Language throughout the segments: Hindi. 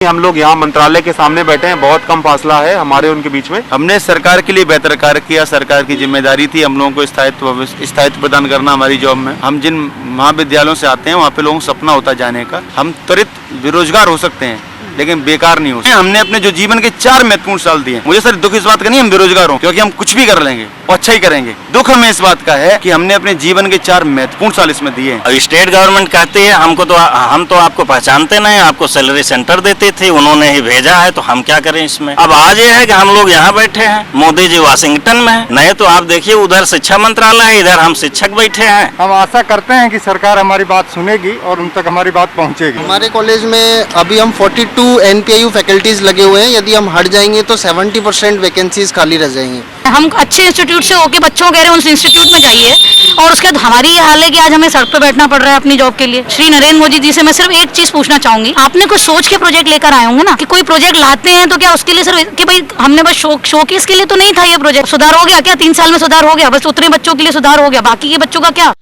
हम लोग यहाँ मंत्रालय के सामने बैठे हैं, बहुत कम फासला है हमारे उनके बीच में। हमने सरकार के लिए बेहतर कार्य किया, सरकार की जिम्मेदारी थी हम लोगों को स्थायित्व प्रदान करना हमारी जॉब में। हम जिन महाविद्यालयों से आते हैं वहाँ पे लोगों को सपना होता है जाने का। हम त्वरित बेरोजगार हो सकते हैं लेकिन बेकार नहीं हो सकते। हमने अपने जो जीवन के 4 महत्वपूर्ण साल दिए, मुझे सर दुख इस बात का नहीं हम बेरोजगार हों, क्योंकि हम कुछ भी कर लेंगे और अच्छा ही करेंगे। दुख हमें इस बात का है कि हमने अपने जीवन के 4 महत्वपूर्ण साल इसमें दिए हैं। अब स्टेट गवर्नमेंट कहती है हमको तो हम तो आपको पहचानते नहीं, आपको सैलरी सेंटर देते थे, उन्होंने ही भेजा है तो हम क्या करें इसमें। अब आज ये है कि हम लोग यहाँ बैठे हैं, मोदी जी वाशिंगटन में है, नहीं तो आप देखिए उधर शिक्षा मंत्रालय है, इधर हम शिक्षक बैठे हैं। हम आशा करते हैं कि सरकार हमारी बात सुनेगी और उन तक हमारी बात पहुँचेगी। हमारे कॉलेज में अभी हम 42 NPIU फैकल्टीज लगे हुए हैं, यदि हम हट जाएंगे तो 70% वैकेंसीज खाली रह जाएंगी। हम अच्छे इंस्टीट्यूट से होके बच्चों कह रहे हैं उस इंस्टीट्यूट में जाइए, और उसके बाद हमारी ये हाल है कि आज हमें सड़क पे बैठना पड़ रहा है अपनी जॉब के लिए। श्री नरेंद्र मोदी जी से मैं सिर्फ एक चीज पूछना चाहूंगी, आपने कुछ सोच के प्रोजेक्ट लेकर आए होंगे ना, कि कोई प्रोजेक्ट लाते हैं तो क्या उसके लिए सिर्फ कि भाई हमने बस शोकेस के लिए तो नहीं था ये प्रोजेक्ट। सुधार हो गया क्या? 3 साल में सुधार हो गया? बस उतने बच्चों के लिए सुधार हो गया, बाकी के बच्चों का क्या?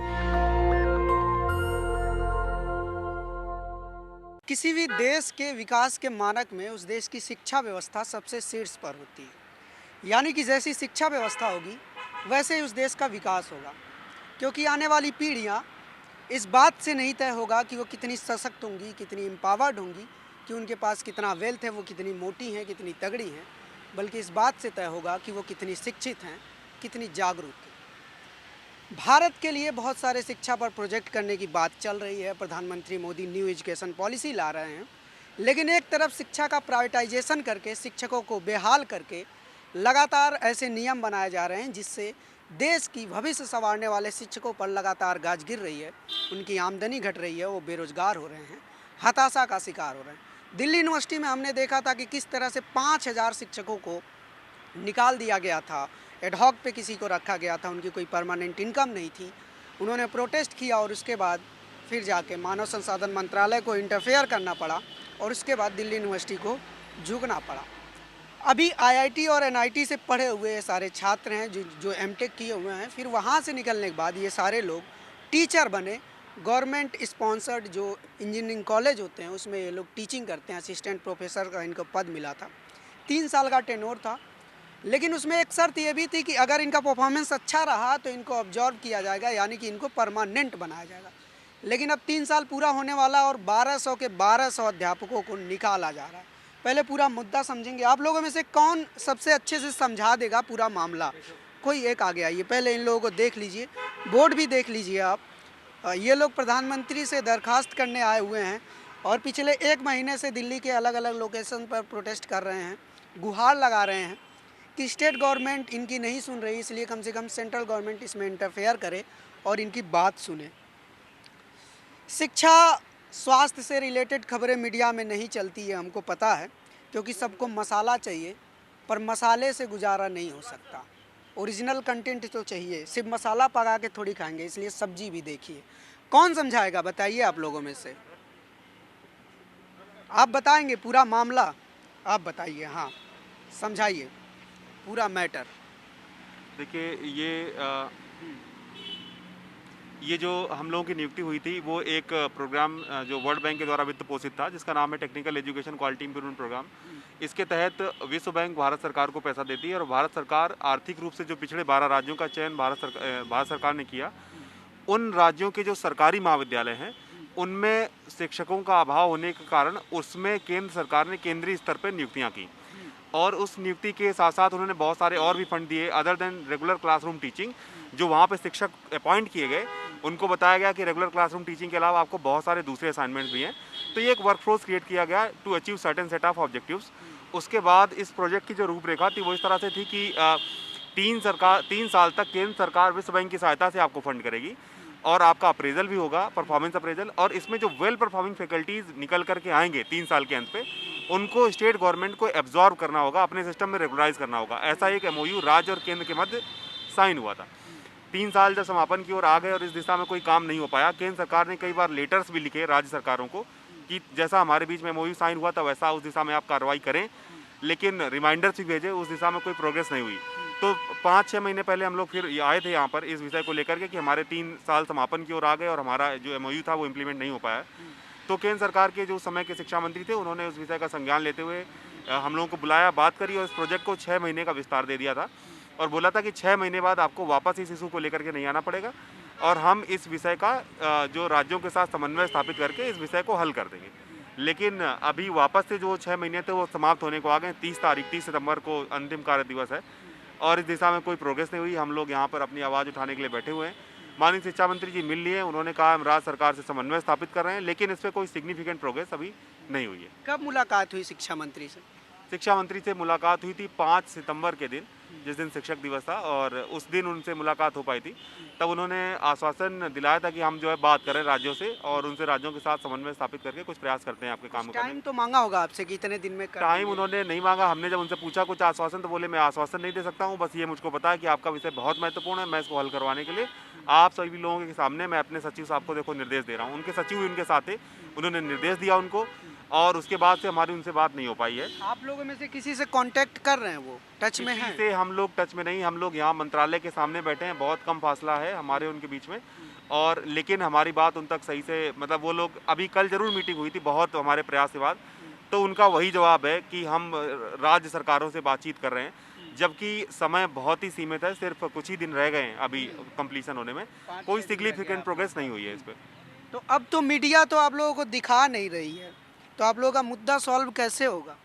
किसी भी देश के विकास के मानक में उस देश की शिक्षा व्यवस्था सबसे शीर्ष पर होती है। यानी कि जैसी शिक्षा व्यवस्था होगी वैसे ही उस देश का विकास होगा, क्योंकि आने वाली पीढ़ियाँ इस बात से नहीं तय होगा कि वो कितनी सशक्त होंगी, कितनी एम्पावर्ड होंगी, कि उनके पास कितना वेल्थ है, वो कितनी मोटी हैं, कितनी तगड़ी हैं, बल्कि इस बात से तय होगा कि वो कितनी शिक्षित हैं, कितनी जागरूक हैं। भारत के लिए बहुत सारे शिक्षा पर प्रोजेक्ट करने की बात चल रही है। प्रधानमंत्री मोदी न्यू एजुकेशन पॉलिसी ला रहे हैं, लेकिन एक तरफ शिक्षा का प्राइवेटाइजेशन करके, शिक्षकों को बेहाल करके लगातार ऐसे नियम बनाए जा रहे हैं जिससे देश की भविष्य संवारने वाले शिक्षकों पर लगातार गाज गिर रही है, उनकी आमदनी घट रही है, वो बेरोजगार हो रहे हैं, हताशा का शिकार हो रहे हैं। दिल्ली यूनिवर्सिटी में हमने देखा था कि किस तरह से 5000 शिक्षकों को निकाल दिया गया था, एडहॉक पे किसी को रखा गया था, उनकी कोई परमानेंट इनकम नहीं थी। उन्होंने प्रोटेस्ट किया और उसके बाद फिर जाके मानव संसाधन मंत्रालय को इंटरफेयर करना पड़ा और उसके बाद दिल्ली यूनिवर्सिटी को झुकना पड़ा। अभी IIT और NIT से पढ़े हुए ये सारे छात्र हैं जो MTech किए हुए हैं, फिर वहाँ से निकलने के बाद ये सारे लोग टीचर बने। गवर्नमेंट स्पॉन्सर्ड जो इंजीनियरिंग कॉलेज होते हैं उसमें ये लोग टीचिंग करते हैं, असिस्टेंट प्रोफेसर का इनको पद मिला था, 3 साल का टेन्योर था। लेकिन उसमें एक शर्त ये भी थी कि अगर इनका परफॉर्मेंस अच्छा रहा तो इनको ऑब्जर्व किया जाएगा, यानी कि इनको परमानेंट बनाया जाएगा। लेकिन अब 3 साल पूरा होने वाला और 1200 के 1200 अध्यापकों को निकाला जा रहा है। पहले पूरा मुद्दा समझेंगे। आप लोगों में से कौन सबसे अच्छे से समझा देगा पूरा मामला? कोई एक आगे आइए, पहले इन लोगों को देख लीजिए, बोर्ड भी देख लीजिए आप। ये लोग प्रधानमंत्री से दरखास्त करने आए हुए हैं और पिछले 1 महीने से दिल्ली के अलग अलग लोकेशन पर प्रोटेस्ट कर रहे हैं, गुहार लगा रहे हैं कि स्टेट गवर्नमेंट इनकी नहीं सुन रही, इसलिए कम से कम सेंट्रल गवर्नमेंट इसमें इंटरफेयर करे और इनकी बात सुने। शिक्षा स्वास्थ्य से रिलेटेड खबरें मीडिया में नहीं चलती है, हमको पता है, क्योंकि सबको मसाला चाहिए, पर मसाले से गुजारा नहीं हो सकता। ओरिजिनल कंटेंट तो चाहिए, सिर्फ मसाला पका के थोड़ी खाएंगे, इसलिए सब्जी भी देखिए। कौन समझाएगा बताइए आप लोगों में से? आप बताएंगे पूरा मामला? आप बताइए, हाँ समझाइए पूरा मैटर। देखिए ये जो हम लोगों की नियुक्ति हुई थी वो एक प्रोग्राम जो वर्ल्ड बैंक के द्वारा वित्त पोषित था, जिसका नाम है technical education quality improvement program. इसके तहत विश्व बैंक भारत सरकार को पैसा देती है और भारत सरकार आर्थिक रूप से जो पिछड़े 12 राज्यों का चयन भारत सरकार ने किया। उन राज्यों के जो सरकारी महाविद्यालय हैं उनमें शिक्षकों का अभाव होने के कारण उसमें केंद्र सरकार ने केंद्रीय स्तर पर नियुक्तियाँ की और उस नियुक्ति के साथ साथ उन्होंने बहुत सारे और भी फंड दिए other than regular classroom teaching. जो वहाँ पे शिक्षक अपॉइंट किए गए उनको बताया गया कि रेगुलर क्लासरूम टीचिंग के अलावा आपको बहुत सारे दूसरे असाइनमेंट्स भी हैं। तो ये एक वर्कफोर्स क्रिएट किया गया to achieve certain set of objectives. उसके बाद इस प्रोजेक्ट की जो रूपरेखा थी वो इस तरह से थी कि 3 साल तक केंद्र सरकार विश्व बैंक की सहायता से आपको फंड करेगी और आपका अप्रेजल भी होगा, परफॉर्मेंस अप्रेजल, और इसमें जो वेल परफॉर्मिंग फैकल्टीज़ निकल करके आएंगे 3 साल के अंत पे उनको स्टेट गवर्नमेंट को एब्जॉर्ब करना होगा, अपने सिस्टम में रेगुलराइज करना होगा। ऐसा एक MOU राज्य और केंद्र के मध्य साइन हुआ था। 3 साल जब समापन की ओर आ गए और इस दिशा में कोई काम नहीं हो पाया, केंद्र सरकार ने कई बार लेटर्स भी लिखे राज्य सरकारों को कि जैसा हमारे बीच में MOU साइन हुआ था वैसा उस दिशा में आप कार्रवाई करें, लेकिन रिमाइंडर्स भी भेजे, उस दिशा में कोई प्रोग्रेस नहीं हुई। तो 5-6 महीने पहले हम लोग फिर आए थे यहाँ पर इस विषय को लेकर के कि हमारे 3 साल समापन की ओर आ गए और हमारा जो MOU था वो इम्प्लीमेंट नहीं हो पाया। तो केंद्र सरकार के जो समय के शिक्षा मंत्री थे उन्होंने उस विषय का संज्ञान लेते हुए हम लोगों को बुलाया, बात करी और इस प्रोजेक्ट को 6 महीने का विस्तार दे दिया था और बोला था कि 6 महीने बाद आपको वापस इस इशू को लेकर के नहीं आना पड़ेगा और हम इस विषय का जो राज्यों के साथ समन्वय स्थापित करके इस विषय को हल कर देंगे। लेकिन अभी वापस से जो 6 महीने थे वो समाप्त होने को आ गए। 30 सितंबर को अंतिम कार्य दिवस है और इस दिशा में कोई प्रोग्रेस नहीं हुई। हम लोग यहाँ पर अपनी आवाज़ उठाने के लिए बैठे हुए हैं। माननीय शिक्षा मंत्री जी मिल लिए, उन्होंने कहा हम राज्य सरकार से समन्वय स्थापित कर रहे हैं, लेकिन इस पर कोई सिग्निफिकेंट प्रोग्रेस अभी नहीं हुई है। कब मुलाकात हुई शिक्षा मंत्री से? शिक्षा मंत्री से मुलाकात हुई थी 5 सितंबर के दिन, जिस दिन शिक्षक दिवस था, और उस दिन उनसे मुलाकात हो पाई थी। तब उन्होंने आश्वासन दिलाया था कि हम जो है बात करें राज्यों से और उनसे राज्यों के साथ समन्वय स्थापित करके कुछ प्रयास करते हैं आपके काम को करने। टाइम तो मांगा होगा आपसे कि इतने दिन में कर टाइम देंगे। उन्होंने नहीं मांगा। हमने जब उनसे पूछा कुछ आश्वासन तो बोले मैं आश्वासन नहीं दे सकता हूँ, बस ये मुझको पता है कि आपका विषय बहुत महत्वपूर्ण है, मैं इसको हल करवाने के लिए आप सभी लोगों के सामने मैं अपने सचिव साहब को देखो निर्देश दे रहा हूँ। उनके सचिव भी उनके साथ थे, उन्होंने निर्देश दिया उनको और उसके बाद से हमारी उनसे बात नहीं हो पाई है। आप लोगों में से किसी से कांटेक्ट कर रहे हैं, वो टच में किसी हैं? से हम लोग टच में नहीं, हम लोग यहाँ मंत्रालय के सामने बैठे हैं, बहुत कम फासला है हमारे उनके बीच में, और लेकिन हमारी बात उन तक सही से मतलब वो लोग अभी कल जरूर मीटिंग हुई थी बहुत हमारे प्रयास के बाद, तो उनका वही जवाब है कि हम राज्य सरकारों से बातचीत कर रहे हैं, जबकि समय बहुत ही सीमित है, सिर्फ कुछ ही दिन रह गए हैं अभी कंप्लीशन होने में, कोई सिग्निफिकेंट प्रोग्रेस नहीं हुई है इस पर। तो अब तो मीडिया तो आप लोगों को दिखा नहीं रही है, तो आप लोगों का मुद्दा सॉल्व कैसे होगा?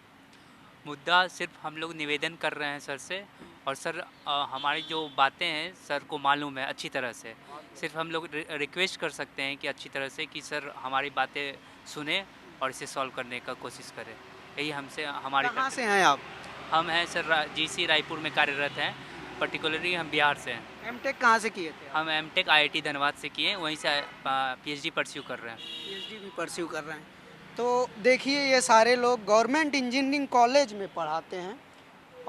मुद्दा सिर्फ हम लोग निवेदन कर रहे हैं सर से, और सर हमारी जो बातें हैं सर को मालूम है अच्छी तरह से। सिर्फ हम लोग रिक्वेस्ट कर सकते हैं कि अच्छी तरह से कि सर हमारी बातें सुने और इसे सॉल्व करने का कोशिश करें। यही हमसे हमारी कहाँ से हैं आप? हम हैं सर जीसी रायपुर में कार्यरत हैं, पर्टिकुलरली हम बिहार से हैं। एमटेक कहाँ से किए थे? हम एमटेक आईआईटी धनबाद से किए, वहीं से पीएचडी परस्यू कर रहे हैं। पीएचडी भी परस्यू कर रहे हैं। तो देखिए ये सारे लोग गवर्नमेंट इंजीनियरिंग कॉलेज में पढ़ाते हैं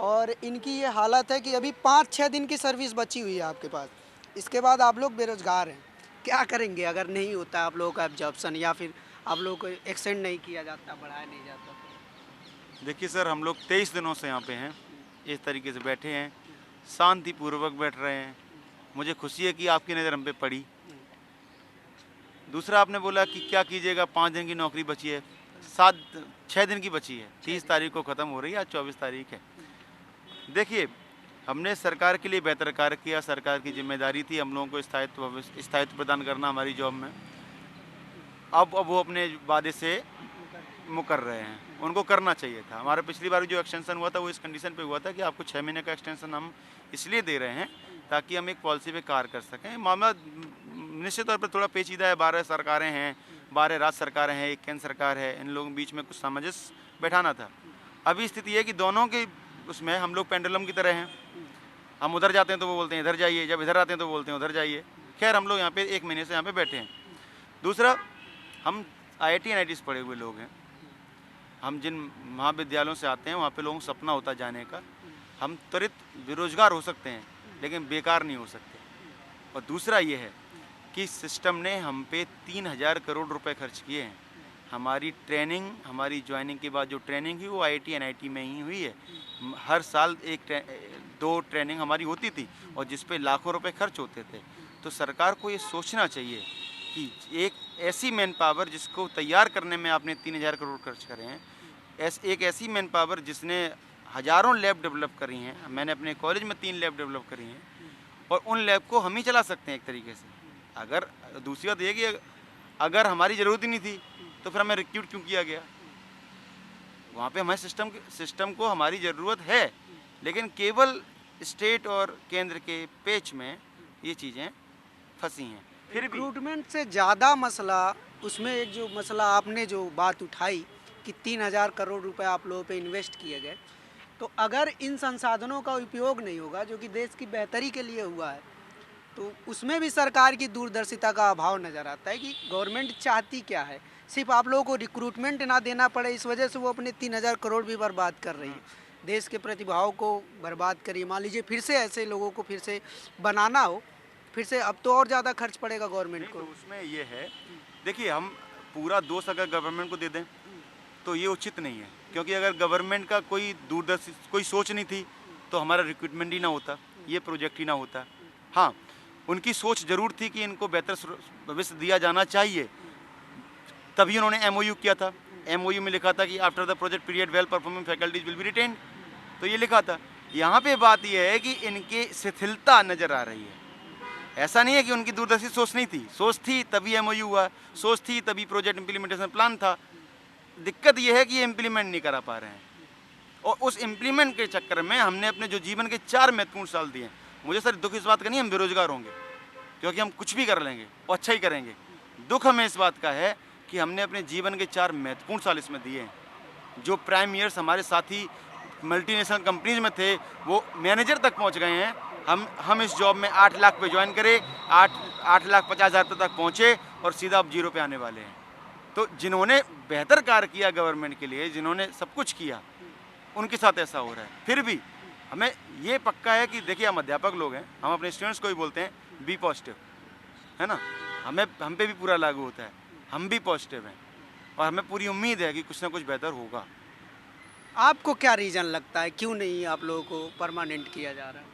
और इनकी ये हालत है कि अभी 5-6 दिन की सर्विस बची हुई है आपके पास, इसके बाद आप लोग बेरोजगार हैं। क्या करेंगे अगर नहीं होता आप लोगों का एब्जॉर्प्शन, या फिर आप लोगों को एक्सटेंड नहीं किया जाता, बढ़ाया नहीं जाता? देखिए सर, हम लोग 23 दिनों से यहाँ पे हैं, इस तरीके से बैठे हैं, शांतिपूर्वक बैठ रहे हैं। मुझे खुशी है कि आपकी नज़र हम पे पड़ी। दूसरा आपने बोला कि क्या कीजिएगा, 5 दिन की नौकरी बची है, 6 दिन की बची है, 30 तारीख को ख़त्म हो रही है, आज 24 तारीख है। देखिए, हमने सरकार के लिए बेहतर कार्य किया, सरकार की जिम्मेदारी थी हम लोगों को स्थायित्व प्रदान करना हमारी जॉब में। अब वो अपने वादे से मुकर रहे हैं, उनको करना चाहिए था। हमारा पिछली बार जो एक्सटेंशन हुआ था वो इस कंडीशन पे हुआ था कि आपको 6 महीने का एक्सटेंशन हम इसलिए दे रहे हैं ताकि हम एक पॉलिसी पे कार्य कर सकें। मामला निश्चित तौर पर थोड़ा पेचीदा है, 12 सरकारें हैं, 12 राज्य सरकारें हैं, एक केंद्र सरकार है, इन लोगों के बीच में कुछ सामंजस्य बैठाना था। अभी स्थिति है कि दोनों के उसमें हम लोग पेंडुलम की तरह हैं, हम उधर जाते हैं तो वो बोलते हैं इधर जाइए, जब इधर आते हैं तो बोलते हैं उधर जाइए। खैर हम लोग यहाँ पे 1 महीने से यहाँ पे बैठे हैं। दूसरा, हम IIT NIT से पढ़े हुए लोग हैं, हम जिन महाविद्यालयों से आते हैं वहाँ पे लोगों को सपना होता जाने का। हम त्वरित बेरोजगार हो सकते हैं लेकिन बेकार नहीं हो सकते। और दूसरा ये है कि सिस्टम ने हम पे 3000 करोड़ रुपए खर्च किए हैं। हमारी ट्रेनिंग, हमारी ज्वाइनिंग के बाद जो ट्रेनिंग हुई वो IIT NIT में ही हुई है। हर साल 1-2 ट्रेनिंग हमारी होती थी और जिस पे लाखों रुपए खर्च होते थे। तो सरकार को ये सोचना चाहिए कि एक ऐसी मैन पावर जिसको तैयार करने में आपने 3000 करोड़ खर्च करे हैं, एक ऐसी मैन पावर जिसने हज़ारों लैब डेवलप करी हैं, मैंने अपने कॉलेज में 3 लैब डेवलप करी हैं, और उन लैब को हम ही चला सकते हैं एक तरीके से। अगर दूसरी बात ये कि अगर हमारी ज़रूरत ही नहीं थी तो फिर हमें रिक्रूट क्यों किया गया? वहाँ पे हमारे सिस्टम को हमारी ज़रूरत है, लेकिन केवल स्टेट और केंद्र के पेच में ये चीज़ें फंसी हैं। फिर भी रिक्रूटमेंट से ज़्यादा मसला उसमें एक जो मसला आपने जो बात उठाई कि 3000 करोड़ रुपए आप लोगों पे इन्वेस्ट किए गए, तो अगर इन संसाधनों का उपयोग नहीं होगा जो कि देश की बेहतरी के लिए हुआ है, तो उसमें भी सरकार की दूरदर्शिता का अभाव नज़र आता है कि गवर्नमेंट चाहती क्या है। सिर्फ आप लोगों को रिक्रूटमेंट ना देना पड़े, इस वजह से वो अपने 3000 करोड़ भी बर्बाद कर रही है, देश के प्रतिभाओं को बर्बाद करिए। मान लीजिए फिर से ऐसे लोगों को फिर से बनाना हो, फिर से अब तो और ज़्यादा खर्च पड़ेगा गवर्नमेंट को। तो उसमें ये है, देखिए हम पूरा दोष अगर गवर्नमेंट को दे दें तो ये उचित नहीं है, क्योंकि अगर गवर्नमेंट का कोई दूरदर्शी कोई सोच नहीं थी तो हमारा रिक्रूटमेंट ही ना होता, ये प्रोजेक्ट ही ना होता। हाँ, उनकी सोच ज़रूर थी कि इनको बेहतर भविष्य दिया जाना चाहिए, तभी उन्होंने MOU किया था। MOU में लिखा था कि after the project period well performing faculties will be retained, तो ये लिखा था। यहाँ पे बात यह है कि इनकी शिथिलता नज़र आ रही है। ऐसा नहीं है कि उनकी दूरदर्शी सोच नहीं थी, सोच थी तभी MOU हुआ, सोच थी तभी प्रोजेक्ट इम्प्लीमेंटेशन प्लान था। दिक्कत यह है कि ये इम्प्लीमेंट नहीं करा पा रहे हैं, और उस इम्प्लीमेंट के चक्कर में हमने अपने जो जीवन के 4 महत्वपूर्ण साल दिए। मुझे सर दुख इस बात का नहीं हम बेरोजगार होंगे, क्योंकि हम कुछ भी कर लेंगे और अच्छा ही करेंगे। दुख हमें इस बात का है कि हमने अपने जीवन के 4 महत्वपूर्ण साल इसमें दिए हैं। जो प्राइम ईयर्स हमारे साथी मल्टीनेशनल कंपनीज में थे वो मैनेजर तक पहुंच गए हैं। हम इस जॉब में 8 लाख पे ज्वाइन करें, 8,50,000 तक पहुंचे और सीधा अब 0 पे आने वाले हैं। तो जिन्होंने बेहतर कार्य किया गवर्नमेंट के लिए, जिन्होंने सब कुछ किया, उनके साथ ऐसा हो रहा है। फिर भी हमें ये पक्का है कि देखिए हम अध्यापक लोग हैं, हम अपने स्टूडेंट्स को भी बोलते हैं बी पॉजिटिव, है ना। हम पे भी पूरा लागू होता है, हम भी पॉजिटिव हैं और हमें पूरी उम्मीद है कि कुछ ना कुछ बेहतर होगा। आपको क्या रीज़न लगता है क्यों नहीं आप लोगों को परमानेंट किया जा रहा है?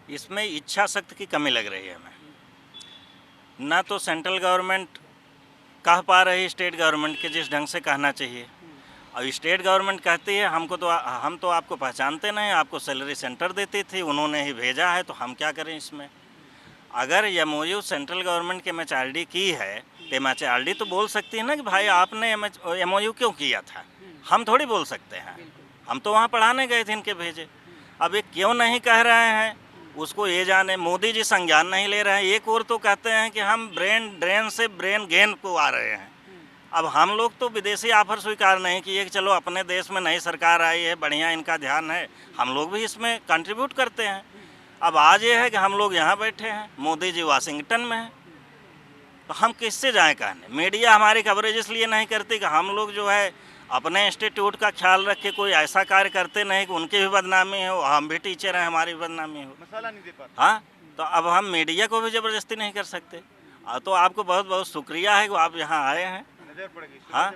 इसमें इच्छा शक्ति की कमी लग रही है हमें। ना तो सेंट्रल गवर्नमेंट कह पा रही है स्टेट गवर्नमेंट के जिस ढंग से कहना चाहिए, और स्टेट गवर्नमेंट कहती है हम तो आपको पहचानते नहीं, आपको सैलरी सेंटर देती थी, उन्होंने ही भेजा है, तो हम क्या करें इसमें। अगर MOU सेंट्रल गवर्नमेंट के MHRD की है तो MHRD तो बोल सकती है ना कि भाई आपने MOU क्यों किया था। हम थोड़ी बोल सकते हैं, हम तो वहाँ पढ़ाने गए थे इनके भेजे। अब ये क्यों नहीं कह रहे हैं उसको ये जाने। मोदी जी संज्ञान नहीं ले रहे हैं। एक और तो कहते हैं कि हम ब्रेन ड्रेन से ब्रेन गेन को आ रहे हैं। अब हम लोग तो विदेशी ऑफर स्वीकार नहीं किए कि चलो अपने देश में नई सरकार आई है, बढ़िया इनका ध्यान है, हम लोग भी इसमें कंट्रीब्यूट करते हैं। अब आज ये है कि हम लोग यहाँ बैठे हैं, मोदी जी वाशिंगटन में हैं, तो हम किससे जाएं कहने। मीडिया हमारी कवरेज इसलिए नहीं करती कि हम लोग जो है अपने इंस्टीट्यूट का ख्याल रख के कोई ऐसा कार्य करते नहीं कि उनकी भी बदनामी हो, हम भी टीचर हैं हमारी भी बदनामी हो। मसाला नहीं दे पाते। हाँ, तो अब हम मीडिया को भी ज़बरदस्ती नहीं कर सकते। तो आपको बहुत बहुत शुक्रिया है कि आप यहाँ आए हैं। हाँ,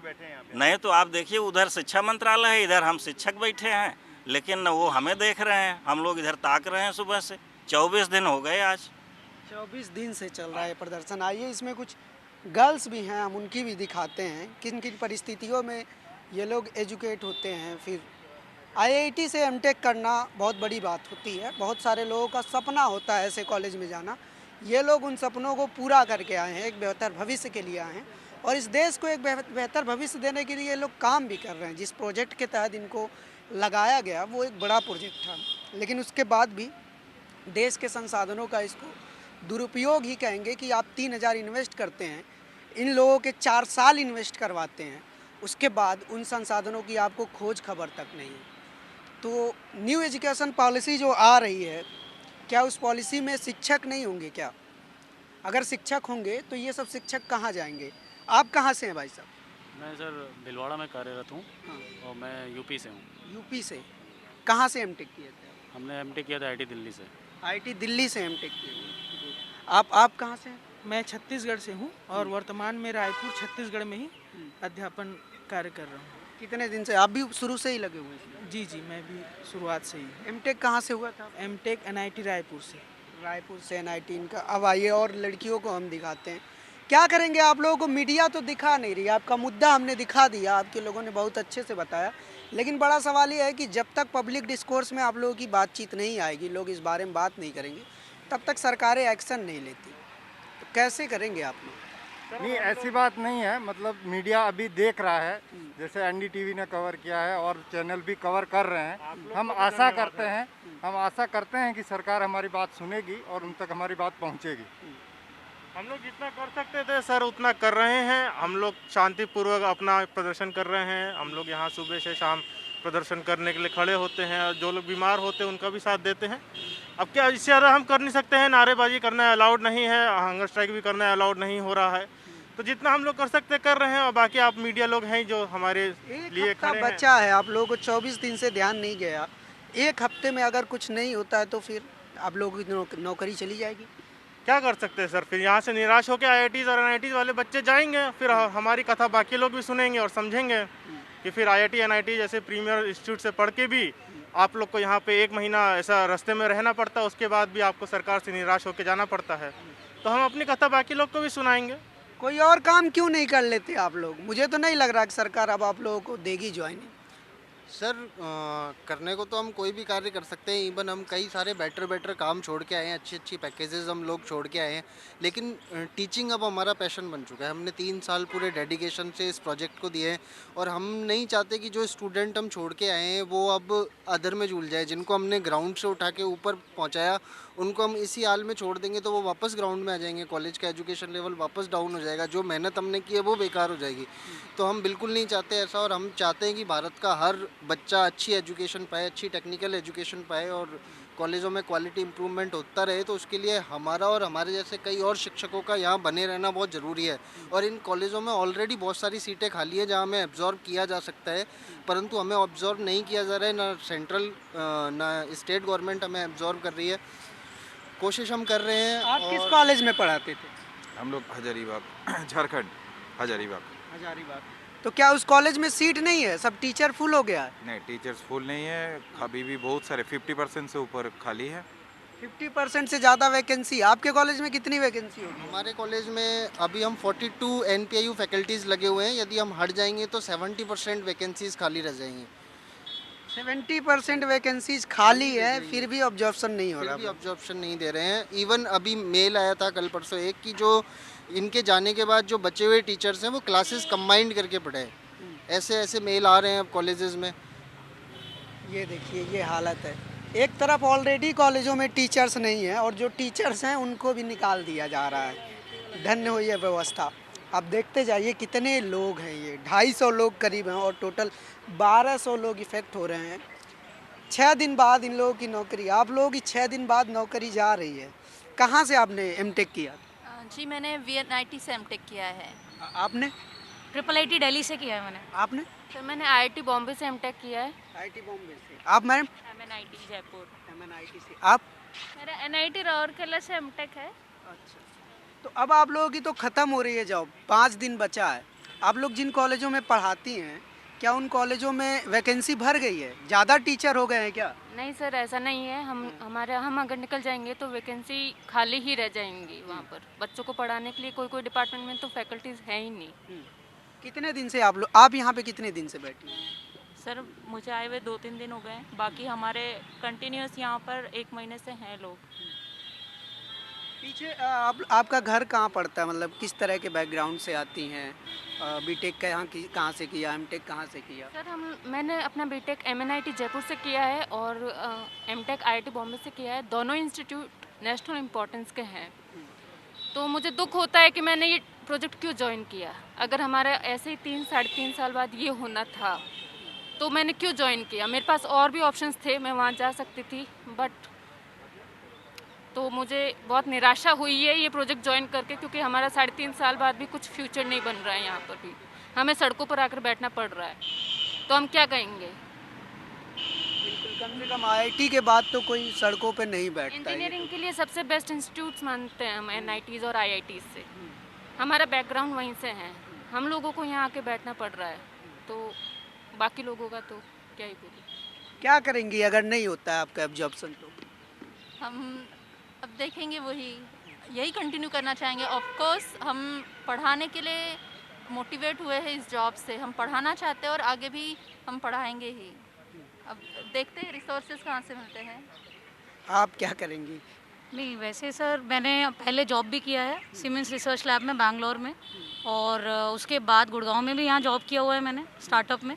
नहीं तो आप देखिए उधर शिक्षा मंत्रालय है, इधर हम शिक्षक बैठे हैं, लेकिन वो हमें देख रहे हैं, हम लोग इधर ताक रहे हैं सुबह से। 24 दिन हो गए आज, 24 दिन से चल रहा है प्रदर्शन। आइए इसमें कुछ गर्ल्स भी हैं, हम उनकी भी दिखाते हैं किन किन परिस्थितियों में ये लोग एजुकेट होते हैं। फिर IIT से MTech करना बहुत बड़ी बात होती है, बहुत सारे लोगों का सपना होता है ऐसे कॉलेज में जाना। ये लोग उन सपनों को पूरा करके आए हैं, एक बेहतर भविष्य के लिए आए हैं, और इस देश को एक बेहतर भविष्य देने के लिए ये लोग काम भी कर रहे हैं। जिस प्रोजेक्ट के तहत इनको लगाया गया वो एक बड़ा प्रोजेक्ट था, लेकिन उसके बाद भी देश के संसाधनों का इसको दुरुपयोग ही कहेंगे कि आप 3,000 इन्वेस्ट करते हैं, इन लोगों के 4 साल इन्वेस्ट करवाते हैं, उसके बाद उन संसाधनों की आपको खोज खबर तक नहीं है। तो न्यू एजुकेशन पॉलिसी जो आ रही है, क्या उस पॉलिसी में शिक्षक नहीं होंगे क्या? अगर शिक्षक होंगे तो ये सब शिक्षक कहाँ जाएंगे? आप कहाँ से हैं भाई साहब? मैं सर भिलवाड़ा में कार्यरत हूँ। हाँ। और मैं यूपी से हूँ। यूपी से? कहाँ से MTech किए थे? हमने MTech किया था IIT दिल्ली से। IIT दिल्ली से MTech किए। आप कहाँ से हैं? मैं छत्तीसगढ़ से हूँ और वर्तमान में रायपुर छत्तीसगढ़ में ही अध्यापन कार्य कर रहा हूँ। कितने दिन से? आप भी शुरू से ही लगे हुए हैं? जी, मैं भी शुरुआत से ही। MTech कहाँ से हुआ था? MTech NIT रायपुर से। रायपुर से NIT इनका। अब आइए और लड़कियों को हम दिखाते हैं। क्या करेंगे आप लोगों को? मीडिया तो दिखा नहीं रही, आपका मुद्दा हमने दिखा दिया, आपके लोगों ने बहुत अच्छे से बताया, लेकिन बड़ा सवाल ये है कि जब तक पब्लिक डिस्कोर्स में आप लोगों की बातचीत नहीं आएगी, लोग इस बारे में बात नहीं करेंगे, तब तक सरकारें एक्शन नहीं लेती। तो कैसे करेंगे आप लोग? नहीं, ऐसी बात नहीं है। मतलब मीडिया अभी देख रहा है, जैसे NDTV ने कवर किया है और चैनल भी कवर कर रहे हैं। हम आशा करते हैं कि सरकार हमारी बात सुनेगी और उन तक हमारी बात पहुंचेगी। हम लोग जितना कर सकते थे सर उतना कर रहे हैं। हम लोग शांतिपूर्वक अपना प्रदर्शन कर रहे हैं। हम लोग यहाँ सुबह से शाम प्रदर्शन करने के लिए खड़े होते हैं, और जो लोग बीमार होते हैं उनका भी साथ देते हैं। अब क्या इससे ज़्यादा हम कर नहीं सकते हैं। नारेबाजी करना अलाउड नहीं है, हंगर स्ट्राइक भी करना अलाउड नहीं हो रहा है। तो जितना हम लोग कर सकते कर रहे हैं, और बाकी आप मीडिया लोग हैं जो हमारे लिए खड़े हैं। बच्चा है, आप लोगों को 24 दिन से ध्यान नहीं गया। एक हफ्ते में अगर कुछ नहीं होता है तो फिर आप लोगों की नौकरी चली जाएगी। क्या कर सकते हैं सर? फिर यहाँ से निराश होकर IITs और NITs वाले बच्चे जाएंगे, फिर हमारी कथा बाकी लोग भी सुनेंगे और समझेंगे कि फिर IIT NIT जैसे प्रीमियर इंस्टीट्यूट से पढ़ के भी आप लोग को यहाँ पे 1 महीना ऐसा रास्ते में रहना पड़ता है, उसके बाद भी आपको सरकार से निराश होकर जाना पड़ता है। तो हम अपनी कथा बाकी लोग को भी सुनाएंगे। कोई और काम क्यों नहीं कर लेते आप लोग? मुझे तो नहीं लग रहा कि सरकार अब आप लोगों को देगी ज्वाइनिंग। सर करने को तो हम कोई भी कार्य कर सकते हैं। इवन हम कई सारे बेटर काम छोड़ के आए हैं, अच्छी पैकेजेस हम लोग छोड़ के आए हैं, लेकिन टीचिंग अब हमारा पैशन बन चुका है। हमने 3 साल पूरे डेडिकेशन से इस प्रोजेक्ट को दिए हैं और हम नहीं चाहते कि जो स्टूडेंट हम छोड़ के आए हैं वो अब अदर में झूल जाए। जिनको हमने ग्राउंड से उठा के ऊपर पहुंचाया उनको हम इसी हाल में छोड़ देंगे तो वो वापस ग्राउंड में आ जाएंगे, कॉलेज का एजुकेशन लेवल वापस डाउन हो जाएगा, जो मेहनत हमने की है वो बेकार हो जाएगी। तो हम बिल्कुल नहीं चाहते ऐसा, और हम चाहते हैं कि भारत का हर बच्चा अच्छी एजुकेशन पाए, अच्छी टेक्निकल एजुकेशन पाए और कॉलेजों में क्वालिटी इंप्रूवमेंट होता रहे। तो उसके लिए हमारा और हमारे जैसे कई और शिक्षकों का यहाँ बने रहना बहुत ज़रूरी है। और इन कॉलेजों में ऑलरेडी बहुत सारी सीटें खाली है जहाँ हमें एब्जॉर्ब किया जा सकता है, परंतु हमें ऑब्जॉर्व नहीं किया जा रहा है। ना सेंट्रल ना स्टेट गवर्नमेंट हमें एब्जॉर्व कर रही है। कोशिश हम कर रहे हैं। आप किस कॉलेज में पढ़ाते थे? हम लोग हजारीबाग, झारखंड, हजारीबाग। हजारीबाग। तो क्या उस कॉलेज में सीट नहीं है? सब टीचर फुल हो गया है? नहीं, टीचर्स फुल नहीं है, अभी भी बहुत सारे 50% से ऊपर खाली है। 50% से ज़्यादा वैकेंसी। आपके कॉलेज में कितनी वैकेंसी होगी? हमारे कॉलेज में अभी हम 42 NPIU फैकल्टीज़ लगे हुए हैं। यदि हम हट जाएंगे तो 70% वैकेंसीज खाली रह जाएंगी। 70% वैकेंसीज खाली है, फिर भी ऑब्जॉर्प्शन नहीं हो रहा। फिर भी ऑब्जॉर्प्शन नहीं दे रहे हैं। इवन अभी मेल आया था कल परसों एक कि जो इनके जाने के बाद जो बचे हुए टीचर्स हैं वो क्लासेस कंबाइंड करके पढ़े। ऐसे मेल आ रहे हैं अब कॉलेजेस में। ये देखिए, ये हालत है। एक तरफ ऑलरेडी कॉलेजों में टीचर्स नहीं है और जो टीचर्स हैं उनको भी निकाल दिया जा रहा है। धन्य हो ये व्यवस्था। आप देखते जाइए कितने लोग हैं, ये 250 लोग करीब हैं और टोटल 1200 लोग इफेक्ट हो रहे हैं। 6 दिन बाद इन लोगों की नौकरी, आप लोगों की 6 दिन बाद नौकरी जा रही है। कहाँ से आपने एमटेक किया? जी मैंने VNIT से एमटेक किया है। आपने? IIIT दिल्ली से किया है मैंने। आपने? सर मैंने IIT बॉम्बे से एमटेक किया है। IIT बॉम्बे से। आप मैम? MNIT जयपुर। MNIT से। आप? मेरा NIT राउरकेला से एमटेक है। अच्छा, तो अब आप लोगों की तो ख़त्म हो रही है जॉब, 5 दिन बचा है। आप लोग जिन कॉलेजों में पढ़ाती हैं, क्या उन कॉलेजों में वैकेंसी भर गई है? ज़्यादा टीचर हो गए हैं क्या? नहीं सर, ऐसा नहीं है। हम अगर निकल जाएंगे तो वैकेंसी खाली ही रह जाएंगी। वहाँ पर बच्चों को पढ़ाने के लिए कोई डिपार्टमेंट में तो फैकल्टीज है ही नहीं। कितने दिन से आप यहाँ पे कितने दिन से बैठी हैं? सर मुझे आए हुए 2-3 दिन हो गए, बाकी हमारे कंटिन्यूस यहाँ पर 1 महीने से हैं लोग। पीछे आपका घर कहाँ पड़ता है? मतलब किस तरह के बैकग्राउंड से आती हैं? बीटेक कहाँ से किया, एमटेक कहाँ से किया? सर मैंने अपना बीटेक MNIT जयपुर से किया है और एमटेक IIT बॉम्बे से किया है। दोनों इंस्टीट्यूट नेशनल इम्पोर्टेंस के हैं। तो मुझे दुख होता है कि मैंने ये प्रोजेक्ट क्यों ज्वाइन किया। अगर हमारा ऐसे ही 3-3.5 साल बाद ये होना था तो मैंने क्यों ज्वाइन किया? मेरे पास और भी ऑप्शंस थे, मैं वहाँ जा सकती थी, बट तो मुझे बहुत निराशा हुई है ये प्रोजेक्ट ज्वाइन करके, क्योंकि हमारा 3.5 साल बाद भी कुछ फ्यूचर नहीं बन रहा है। यहाँ पर भी हमें सड़कों पर आकर बैठना पड़ रहा है, तो हम क्या कहेंगे? बिल्कुल, कम से कम IIT के बाद तो कोई सड़कों पे नहीं बैठता। इंजीनियरिंग के लिए सबसे बेस्ट इंस्टीट्यूट्स मानते हैं हम NITs और IITs से। हमारा बैकग्राउंड वहीं से है, हम लोगों को यहाँ आके बैठना पड़ रहा है, तो बाकी लोगों का तो क्या ही बोले। क्या करेंगी अगर नहीं होता है आपका एब्जॉर्प्शन? तो हम अब देखेंगे, यही कंटिन्यू करना चाहेंगे। ऑफ कोर्स हम पढ़ाने के लिए मोटिवेट हुए हैं इस जॉब से, हम पढ़ाना चाहते हैं और आगे भी हम पढ़ाएंगे ही। अब देखते हैं रिसोर्सेज कहाँ से मिलते हैं। आप क्या करेंगी? नहीं, वैसे सर मैंने पहले जॉब भी किया है सीमेंस रिसर्च लैब में बैंगलोर में, और उसके बाद गुड़गांव में भी यहाँ जॉब किया हुआ है मैंने स्टार्टअप में,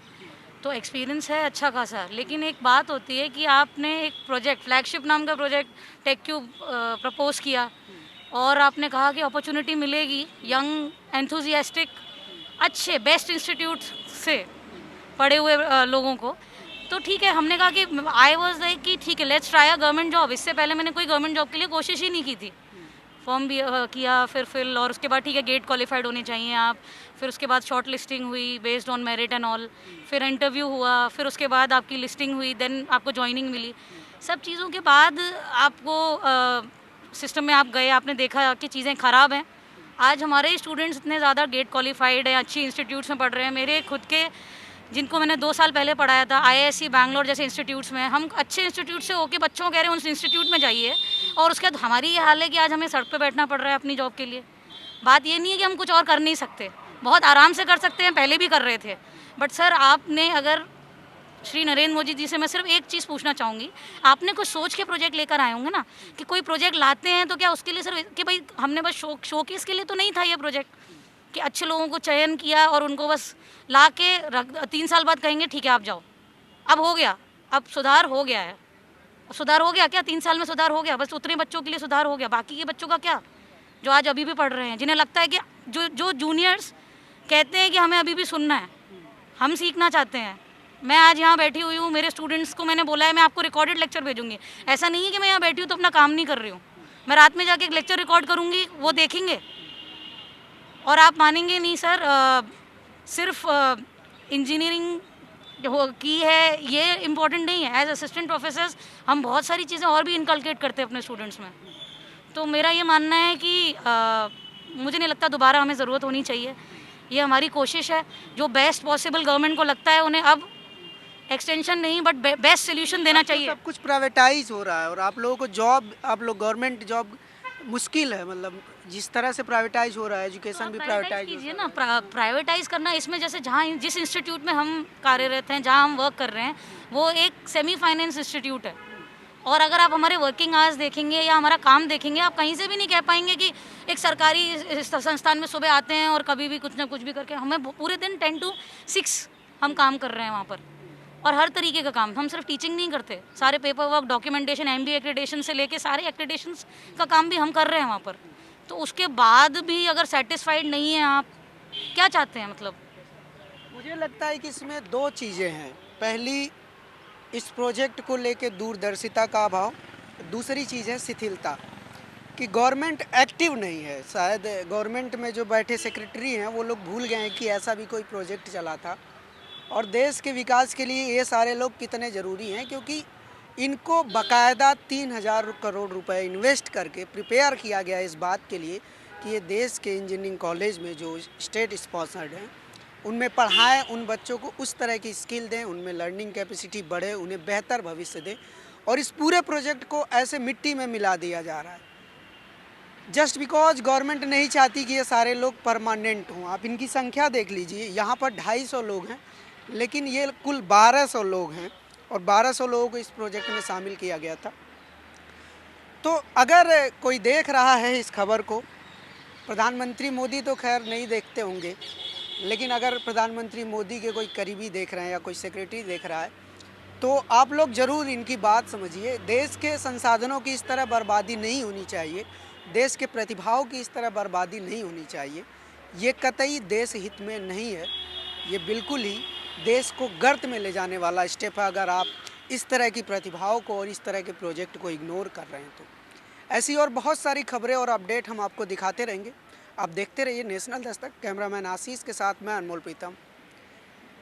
तो एक्सपीरियंस है अच्छा खासा। लेकिन एक बात होती है कि आपने एक प्रोजेक्ट, फ्लैगशिप नाम का प्रोजेक्ट टेक्यूब प्रपोज किया और आपने कहा कि अपॉर्चुनिटी मिलेगी यंग एंथुजियास्टिक अच्छे बेस्ट इंस्टीट्यूट से पढ़े हुए लोगों को, तो ठीक है। हमने कहा कि आई वॉज लाइक कि ठीक है, let's try a government job. इससे पहले मैंने कोई गवर्नमेंट जॉब के लिए कोशिश ही नहीं की थी। फॉर्म भी किया, फिर फिल, और उसके बाद ठीक है गेट क्वालिफाइड होने चाहिए आप, फिर उसके बाद शॉर्ट लिस्टिंग हुई based on merit and all, फिर इंटरव्यू हुआ, फिर उसके बाद आपकी लिस्टिंग हुई, देन आपको ज्वाइनिंग मिली। सब चीज़ों के बाद आपको सिस्टम में आप गए, आपने देखा कि चीज़ें ख़राब हैं। आज हमारे स्टूडेंट्स इतने ज़्यादा गेट क्वालिफाइड हैं, अच्छी इंस्टीट्यूट्स में पढ़ रहे हैं। मेरे खुद के जिनको मैंने 2 साल पहले पढ़ाया था IISc बैंगलोर जैसे इंस्टीट्यूट्स में, हम अच्छे इंस्टीट्यूट से होके बच्चों को कह रहे हैं उस इंस्टीट्यूट में जाइए, और उसके बाद हमारी ये हाल है कि आज हमें सड़क पे बैठना पड़ रहा है अपनी जॉब के लिए। बात ये नहीं है कि हम कुछ और कर नहीं सकते, बहुत आराम से कर सकते हैं, पहले भी कर रहे थे। बट सर आपने अगर श्री नरेंद्र मोदी जी से मैं सिर्फ एक चीज़ पूछना चाहूँगी, आपने कुछ सोच के प्रोजेक्ट लेकर आए होंगे ना, कि कोई प्रोजेक्ट लाते हैं तो क्या उसके लिए सिर्फ कि भाई हमने बस शोकेस के लिए तो नहीं था ये प्रोजेक्ट, कि अच्छे लोगों को चयन किया और उनको बस ला के 3 साल बाद कहेंगे ठीक है आप जाओ। अब हो गया, अब सुधार हो गया है। सुधार हो गया क्या? 3 साल में सुधार हो गया? बस उतने बच्चों के लिए सुधार हो गया, बाकी के बच्चों का क्या, जो आज अभी भी पढ़ रहे हैं, जिन्हें लगता है कि जो जूनियर्स कहते हैं कि हमें अभी भी सुनना है, हम सीखना चाहते हैं। मैं आज यहाँ बैठी हुई हूँ, मेरे स्टूडेंट्स को मैंने बोला है मैं आपको रिकॉर्डेड लेक्चर भेजूंगी। ऐसा नहीं है कि मैं यहाँ बैठी हूँ तो अपना काम नहीं कर रही हूँ, मैं रात में जाके एक लेक्चर रिकॉर्ड करूँगी, वो देखेंगे। और आप मानेंगे नहीं सर, सिर्फ इंजीनियरिंग की है ये इम्पोर्टेंट नहीं है। एज असिस्टेंट प्रोफेसर्स हम बहुत सारी चीज़ें और भी इनकलकेट करते हैं अपने स्टूडेंट्स में। तो मेरा ये मानना है कि मुझे नहीं लगता दोबारा हमें ज़रूरत होनी चाहिए, ये हमारी कोशिश है। जो बेस्ट पॉसिबल गवर्नमेंट को लगता है उन्हें अब एक्सटेंशन नहीं बट बेस्ट सोल्यूशन देना चाहिए। सब कुछ प्राइवेटाइज हो रहा है और आप लोगों को जॉब, आप लोग गवर्नमेंट जॉब मुश्किल है, मतलब जिस तरह से प्राइवेटाइज हो रहा है, एजुकेशन भी प्राइवेटाइज कीजिए ना। प्राइवेटाइज करना इसमें, जैसे जहाँ जिस इंस्टीट्यूट में हम कार्यरत हैं, जहाँ हम वर्क कर रहे हैं, वो एक सेमी फाइनेंस इंस्टीट्यूट है। और अगर आप हमारे वर्किंग आवर्स देखेंगे या हमारा काम देखेंगे, आप कहीं से भी नहीं कह पाएंगे कि एक सरकारी संस्थान में सुबह आते हैं और कभी भी कुछ ना कुछ भी करके, हमें पूरे दिन 10 to 6 हम काम कर रहे हैं वहाँ पर। और हर तरीके का काम, हम सिर्फ टीचिंग नहीं करते, सारे paper work, documentation, MBA accreditation से लेके सारे एक्रेडिटेशंस का काम भी हम कर रहे हैं वहाँ पर। तो उसके बाद भी अगर सेटिस्फाइड नहीं है आप, क्या चाहते हैं मतलब? मुझे लगता है कि इसमें 2 चीज़ें हैं। पहली, इस प्रोजेक्ट को लेके दूरदर्शिता का अभाव, दूसरी चीज़ है शिथिलता, कि गवर्नमेंट एक्टिव नहीं है। शायद गवर्नमेंट में जो बैठे सेक्रेटरी हैं वो लोग भूल गए हैं कि ऐसा भी कोई प्रोजेक्ट चला था। और देश के विकास के लिए ये सारे लोग कितने ज़रूरी हैं, क्योंकि इनको बाकायदा 3000 करोड़ रुपए इन्वेस्ट करके प्रिपेयर किया गया इस बात के लिए कि ये देश के इंजीनियरिंग कॉलेज में जो स्टेट स्पॉन्सर्ड हैं उनमें पढ़ाएं, उन बच्चों को उस तरह की स्किल दें, उनमें लर्निंग कैपेसिटी बढ़े, उन्हें बेहतर भविष्य दें। और इस पूरे प्रोजेक्ट को ऐसे मिट्टी में मिला दिया जा रहा है जस्ट बिकॉज गवर्नमेंट नहीं चाहती कि ये सारे लोग परमानेंट हों। आप इनकी संख्या देख लीजिए, यहाँ पर 250 लोग हैं, लेकिन ये कुल 1200 लोग हैं और 1200 लोगों को इस प्रोजेक्ट में शामिल किया गया था। तो अगर कोई देख रहा है इस खबर को, प्रधानमंत्री मोदी तो खैर नहीं देखते होंगे, लेकिन अगर प्रधानमंत्री मोदी के कोई करीबी देख रहे हैं या कोई सेक्रेटरी देख रहा है, तो आप लोग ज़रूर इनकी बात समझिए। देश के संसाधनों की इस तरह बर्बादी नहीं होनी चाहिए, देश के प्रतिभाओं की इस तरह बर्बादी नहीं होनी चाहिए। ये कतई देश हित में नहीं है, ये बिल्कुल ही देश को गर्त में ले जाने वाला स्टेप है अगर आप इस तरह की प्रतिभाओं को और इस तरह के प्रोजेक्ट को इग्नोर कर रहे हैं। तो ऐसी और बहुत सारी खबरें और अपडेट हम आपको दिखाते रहेंगे। आप देखते रहिए नेशनल दस्तक। कैमरामैन आशीष के साथ मैं अनमोल प्रीतम,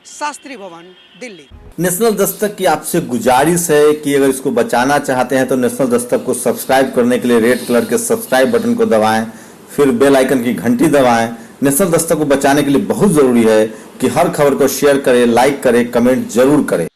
शास्त्री भवन, दिल्ली। नेशनल दस्तक की आपसे गुजारिश है कि अगर इसको बचाना चाहते हैं तो नेशनल दस्तक को सब्सक्राइब करने के लिए रेड कलर के सब्सक्राइब बटन को दबाएं, फिर बेल आइकन की घंटी दबाएं। नेशनल दस्तक को बचाने के लिए बहुत ज़रूरी है कि हर खबर को शेयर करें, लाइक करें, कमेंट जरूर करें।